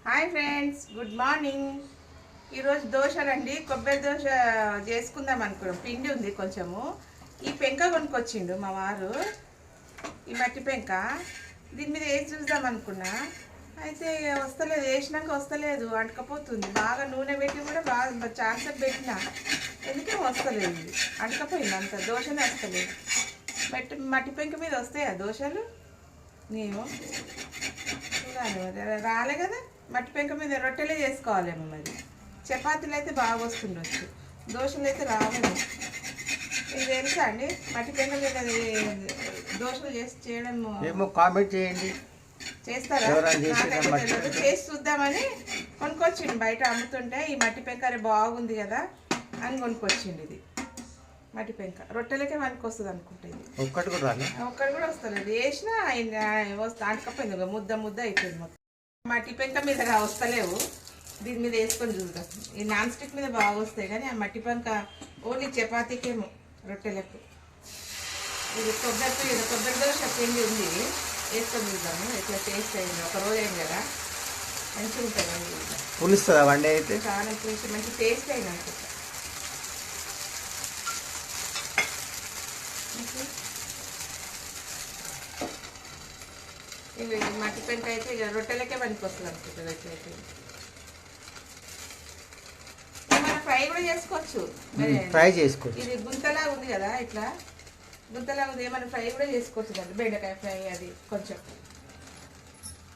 Hi friends, good morning. ఈరోజు దోశలండి. కొబ్బరి దోశ చేసుకుందాం అనుకున్నాం. పిండి ఉంది కొంచెము. ఈ పెంక కొనుక్కొచ్చిండు మా వారు, ఈ మట్టి పెంక. దీని మీద వేసి చూద్దాం అనుకున్నా. అయితే వస్తలేదు, వేసినాక వస్తలేదు, అంటకపోతుంది. బాగా నూనె పెట్టి కూడా బాగా చార్సెప్ పెట్టినా, ఎందుకే వస్తలేదు. ఇది అంటకపోయింది, అంత దోశనే వస్తలేదు. మట్టి పెంక మీద వస్తాయా దోశలు? నేను చూడాలి, రాలే కదా. మట్టి పెంక మీద రొట్టెలే చేసుకోవాలేమో. మరి చపాతీలు అయితే బాగా వస్తుండొచ్చు, దోశలు అయితే రాలేదు. ఇది తెలుసా అండి? మట్టి పెంక మీద దోశలు చేయడం కామెంట్ చేయండి. చేస్తారా? చేసి చూద్దామని కొనుక్కొచ్చిండు. బయట అమ్ముతుంటే ఈ మట్టి పెంక బాగుంది కదా అని కొనుక్కొచ్చిండు. ఇది మట్టి పెంక రొట్టెలకే మనకి వస్తుంది అనుకుంటే. ఇది ఒక్కటి కూడా వస్తలేదు. వేసినా వస్తా అంటకపోయింది, ముద్ద ముద్ద అయిపోయింది మొత్తం. మట్టి పెంక మీద వస్తలేవు, దీని మీద వేసుకొని చూద్దాం. ఈ నాన్ స్టిక్ మీద బాగా వస్తాయి, కానీ ఆ మట్టి పెంక ఓన్లీ చపాతీకేమో, రొట్టెలకు. ఇది కొబ్బరి దోశ పిండి ఉంది, వేసుకొని చూద్దాము ఎట్లా టేస్ట్ అయింది. ఒక రోజు అయింది కదా, మంచిగా ఉంటుంది. పులుస్తుందా వండే అయితే? చాలా పులుసు, మంచి టేస్ట్ అయింది అనుకుంటా. ఇవి మట్టి పెంక అయితే ఇక రొట్టెలకే పనికి వస్తుంది అనుకుంటుంది. ఎట్లయితే మనం ఫ్రై కూడా చేసుకోవచ్చు. ఇది గుంతలా ఉంది కదా, ఇట్లా గుంతలా ఉంది, ఏమైనా ఫ్రై కూడా చేసుకోవచ్చు కదా. బెండకాయ ఫ్రై, అది కొంచెం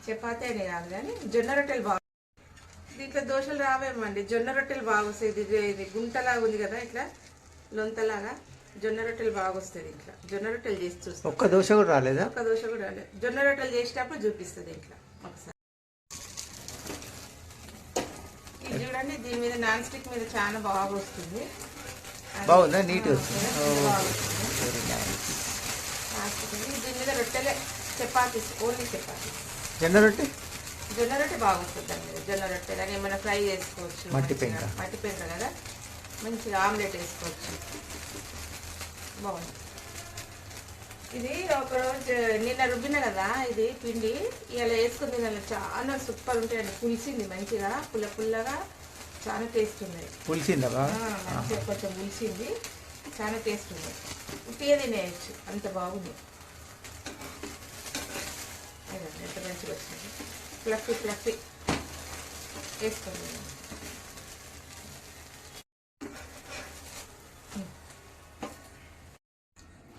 చపాతీ అని కాదు, కానీ జొన్న రొట్టెలు బాగా. దీంట్లో దోశలు రావేమండి, జొన్న రొట్టెలు బాగా వస్తాయి. ఇది గుంతలాగా ఉంది కదా, ఇట్లా లొంతలాగా. జొన్న రొట్టెలు బాగా వస్తుంది. ఇట్లా జొన్న రొట్టెలు చేసి చూస్తాం. ఒక్క దోశ కూడా రాలేదా? ఒక్క దోశ కూడా రాలేదు. జొన్న రొట్టెలు చేసేటప్పుడు చూపిస్తుంది ఇట్లా ఒకసారి. ఇది చూడండి, దీని మీద నాన్ స్టిక్ మీద చాలా బాగా వస్తుంది. బాగుందా? నీట్ వస్తుంది. దీని మీద రొట్టెలే, చపాతీ, ఓన్లీ చపాతీ. జొన్న రొట్టె బాగా వస్తుంది దాని మీద. జొన్న రొట్టెలు అని ఏమైనా ఫ్రై చేసుకోవచ్చు. మట్టి పెంక కదా, మంచిగా ఆమ్లెట్ వేసుకోవచ్చు. బాగుంది. ఇది ఒకరోజు నిన్న రుబ్బిన కదా, ఇది పిండి ఇలా వేసుకుని తినాలి, చాలా సూపర్ ఉంటాయండి. పులిసింది మంచిగా, పుల్లగా, చాలా టేస్ట్ ఉన్నాయి. పులిసిందా? మంచిగా కొంచెం పులిసింది, చాలా టేస్ట్ ఉంది. ఉట్టిగా తినేయచ్చు, అంత బాగుంది. ఎంత మంచిగా వచ్చింది, ఫ్లఫీ వేసుకోండి.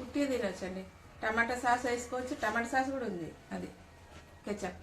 ఉట్టిగా తినొచ్చండి. టమాటా సాస్ వేసుకోవచ్చు, టమాటా సాస్ కూడా ఉంది, అది కెచప్.